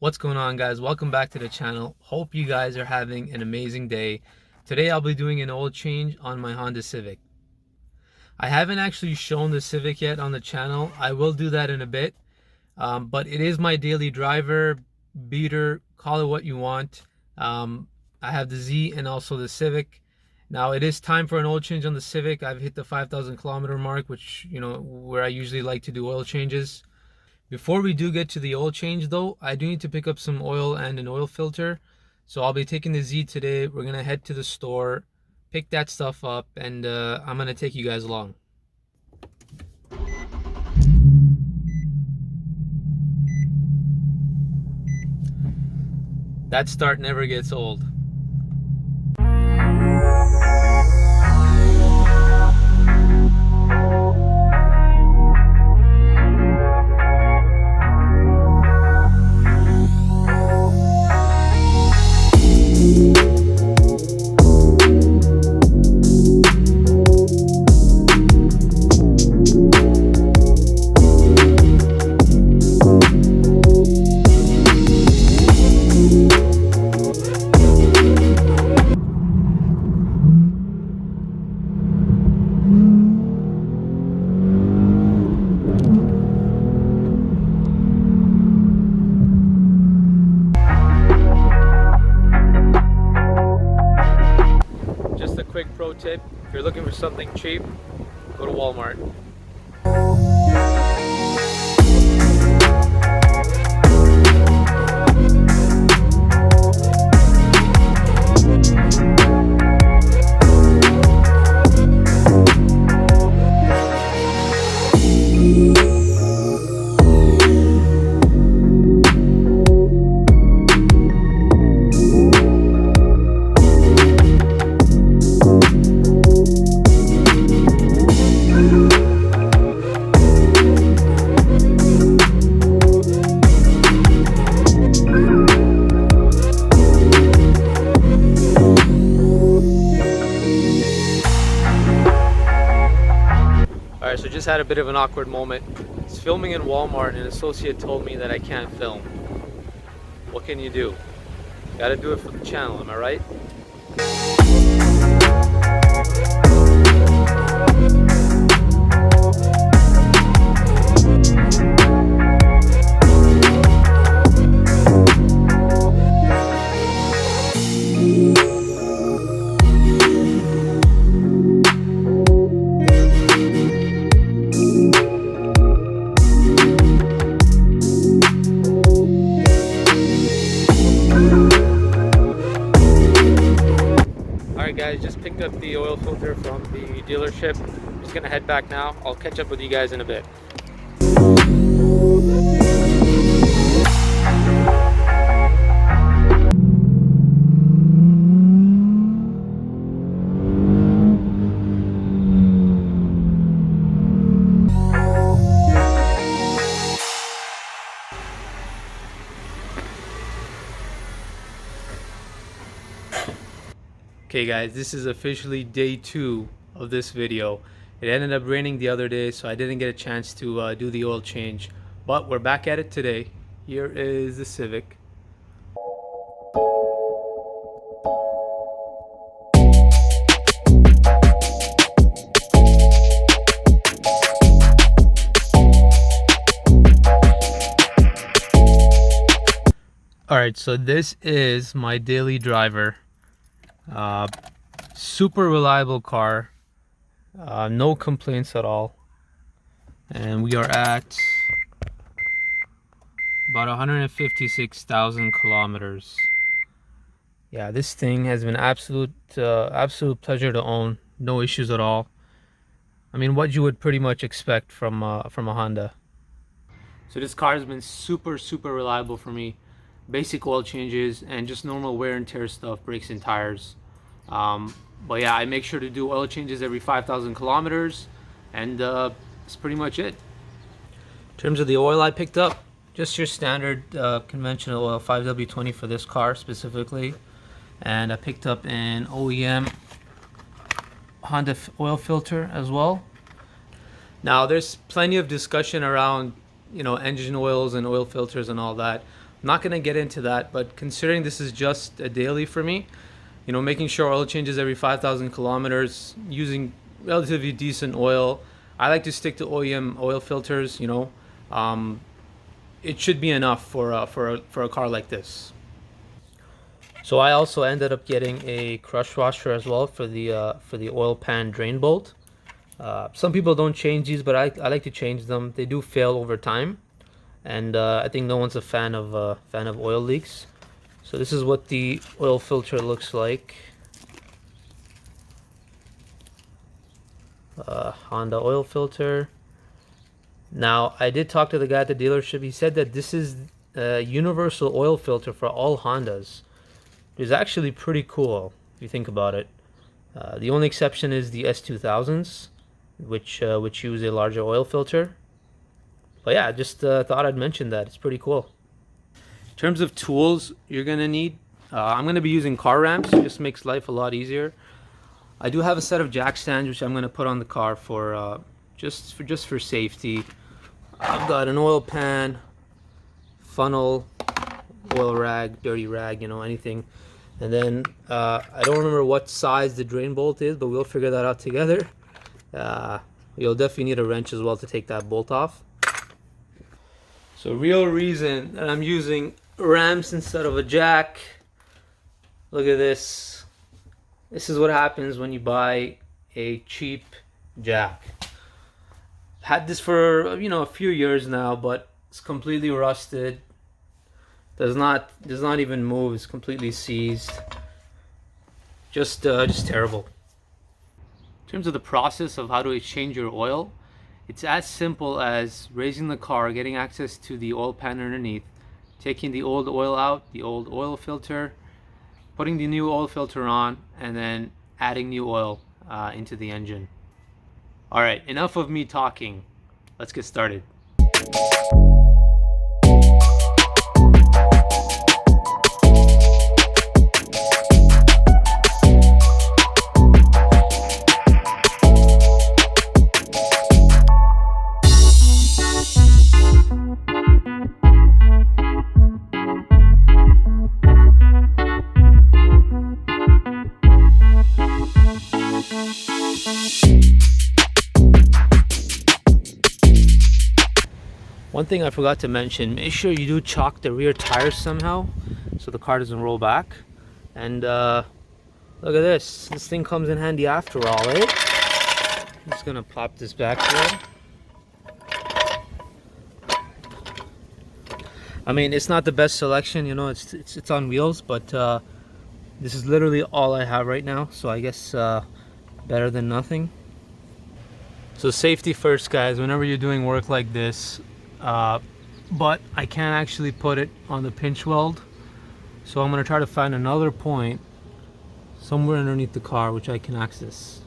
What's going on, guys? Welcome back to the channel. Hope you guys are having an amazing day. Today I'll be doing an oil change on my Honda Civic. I haven't actually shown the Civic yet on the channel. I will do that in a bit, but it is my daily driver, beater, call it what you want. I have the Z and also the Civic. Now it is time for an oil change on the Civic. I've hit the 5,000 kilometer mark, which, where I usually like to do oil changes. Before we do get to the oil change though, I do need to pick up some oil and an oil filter. So I'll be taking the Z today. We're gonna head to the store, pick that stuff up, and I'm gonna take you guys along. That start never gets old. Just a quick pro tip, if you're looking for something cheap, go to Walmart. Alright, so just had a bit of an awkward moment. It's filming in Walmart and an associate told me that I can't film. What can you do? Gotta do it for the channel, am I right? Alright guys, just picked up the oil filter from the dealership. I'm just gonna head back now. I'll catch up with you guys in a bit. Okay guys, this is officially day 2 of this video. It ended up raining the other day, so I didn't get a chance to do the oil change. But we're back at it today. Here is the Civic. Alright, so this is my daily driver. Super reliable car, no complaints at all, and we are at about 156,000 kilometers. Yeah, this thing has been absolute pleasure to own. No issues at all. I mean, what you would pretty much expect from a Honda. So this car has been super reliable for me. Basic oil changes and just normal wear and tear stuff, brakes and tires. But yeah, I make sure to do oil changes every 5,000 kilometers, and that's pretty much it. In terms of the oil I picked up, just your standard conventional oil, 5W20 for this car specifically, and I picked up an OEM Honda oil filter as well. Now there's plenty of discussion around engine oils and oil filters and all that, Not going to get into that, but considering this is just a daily for me, you know, making sure oil changes every 5,000 kilometers, using relatively decent oil. I like to stick to OEM oil filters, you know. It should be enough for a car like this. So I also ended up getting a crush washer as well for the oil pan drain bolt. Some people don't change these, but I like to change them. They do fail over time, and I think no one's a fan of oil leaks. So this is what the oil filter looks like. Honda oil filter. Now, I did talk to the guy at the dealership. He said that this is a universal oil filter for all Hondas. It's actually pretty cool if you think about it. The only exception is the S2000s, which use a larger oil filter. But yeah, just thought I'd mention that. It's pretty cool. In terms of tools you're gonna need, I'm gonna be using car ramps. It just makes life a lot easier. I do have a set of jack stands which I'm gonna put on the car for just for safety. I've got an oil pan, funnel, oil rag, dirty rag, you know, anything. And then I don't remember what size the drain bolt is, but we'll figure that out together. You'll definitely need a wrench as well to take that bolt off. So real reason that I'm using ramps instead of a jack. Look at this. This is what happens when you buy a cheap jack. Had this for, you know, a few years now, but it's completely rusted. Does not even move. It's completely seized. Just terrible. In terms of the process of how to exchange your oil, it's as simple as raising the car, getting access to the oil pan underneath, taking the old oil out, the old oil filter, putting the new oil filter on, and then adding new oil into the engine. All right, enough of me talking. Let's get started. One thing I forgot to mention, make sure you do chock the rear tires somehow so the car doesn't roll back. And look at this. This thing comes in handy after all, eh? I'm just gonna pop this back here. I mean, it's not the best selection, you know, it's on wheels, but this is literally all I have right now, so I guess better than nothing. So safety first, guys, whenever you're doing work like this. But I can't actually put it on the pinch weld, so I'm going to try to find another point somewhere underneath the car which I can access.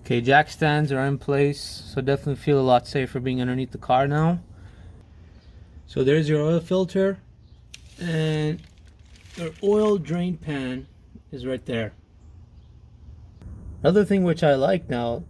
Okay, jack stands are in place, so definitely feel a lot safer being underneath the car now. So there's your oil filter, and your oil drain pan is right there. Another thing which I like now,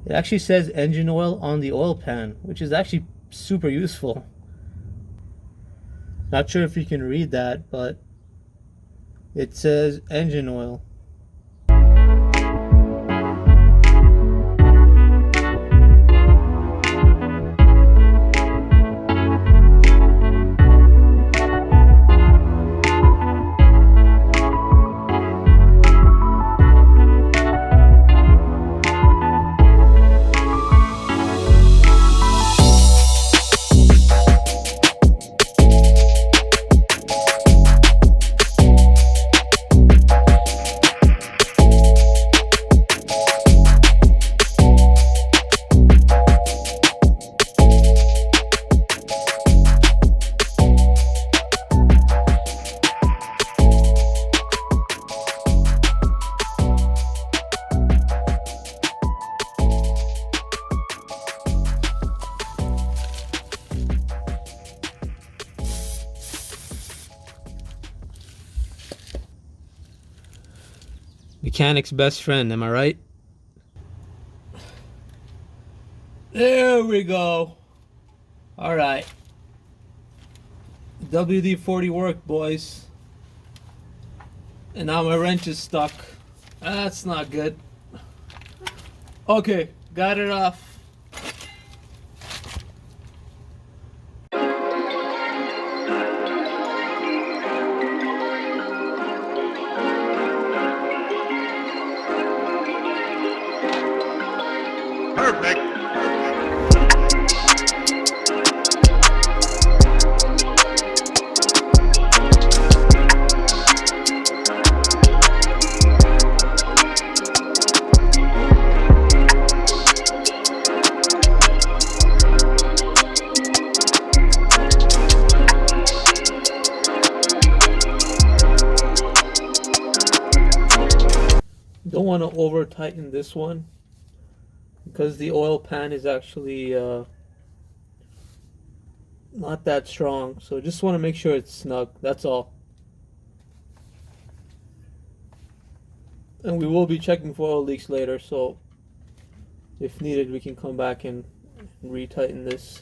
it actually says engine oil on the oil pan, which is actually super useful. Not sure if you can read that, but it says engine oil. Mechanic's best friend, am I right? There we go. All right. WD-40 work, boys. And now my wrench is stuck. That's not good. Okay, got it off. Perfect. Don't want to over tighten this one because the oil pan is actually not that strong, so just want to make sure it's snug, that's all. And we will be checking for oil leaks later, so if needed we can come back and retighten this.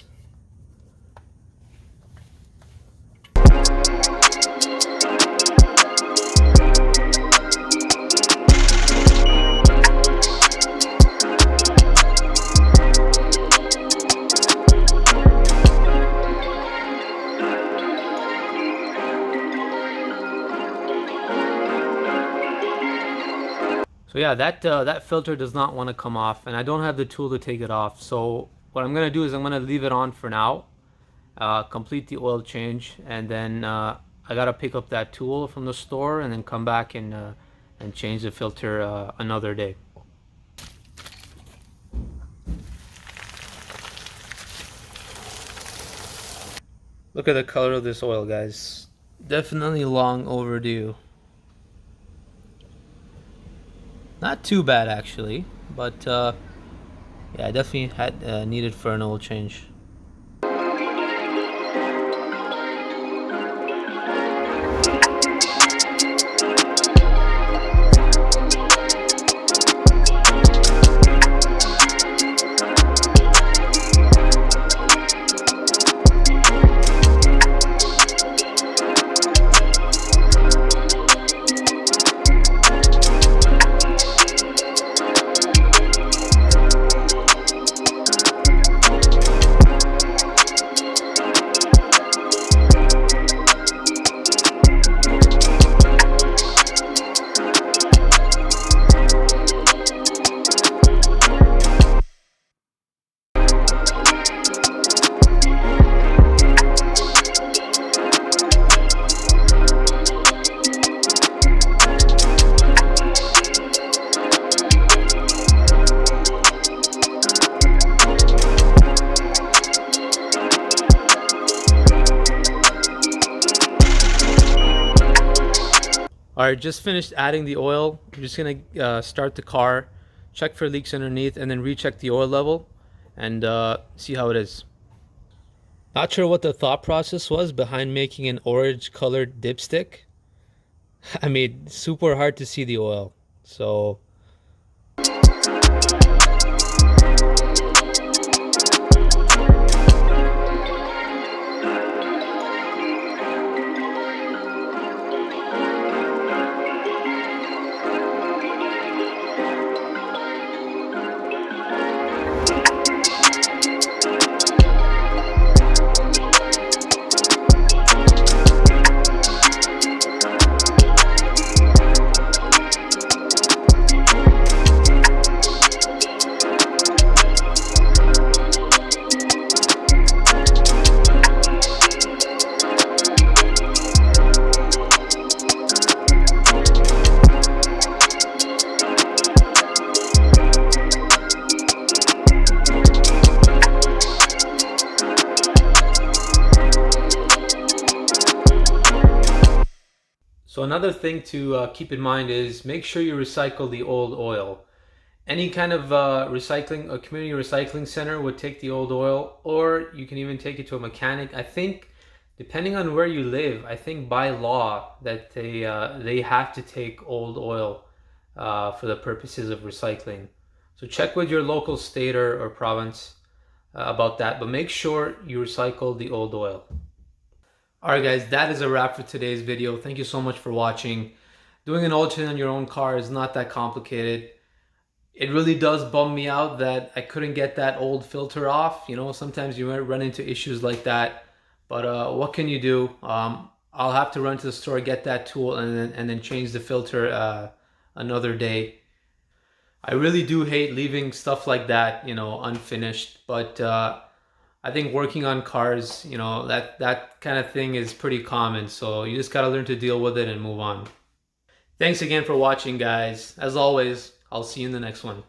So yeah, that filter does not want to come off, and I don't have the tool to take it off. So what I'm gonna do is I'm gonna leave it on for now, complete the oil change, and then I gotta pick up that tool from the store and then come back and change the filter another day. Look at the color of this oil, guys. Definitely long overdue. Not too bad actually, but yeah, I definitely had needed for an oil change. Alright, just finished adding the oil. I'm just gonna start the car, check for leaks underneath, and then recheck the oil level and see how it is. Not sure what the thought process was behind making an orange colored dipstick. I mean, super hard to see the oil. So So another thing to keep in mind is make sure you recycle the old oil. Any kind of recycling, a community recycling center would take the old oil, or you can even take it to a mechanic. I think, depending on where you live, I think by law that they have to take old oil for the purposes of recycling. So check with your local state or province about that, but make sure you recycle the old oil. All right, guys, that is a wrap for today's video. Thank you so much for watching. Doing an oil change on your own car is not that complicated. It really does bum me out that I couldn't get that old filter off. You know, sometimes you might run into issues like that, but what can you do? I'll have to run to the store, get that tool, and then change the filter another day. I really do hate leaving stuff like that, you know, unfinished. But I think working on cars, you know, that kind of thing is pretty common. So you just gotta learn to deal with it and move on. Thanks again for watching, guys. As always, I'll see you in the next one.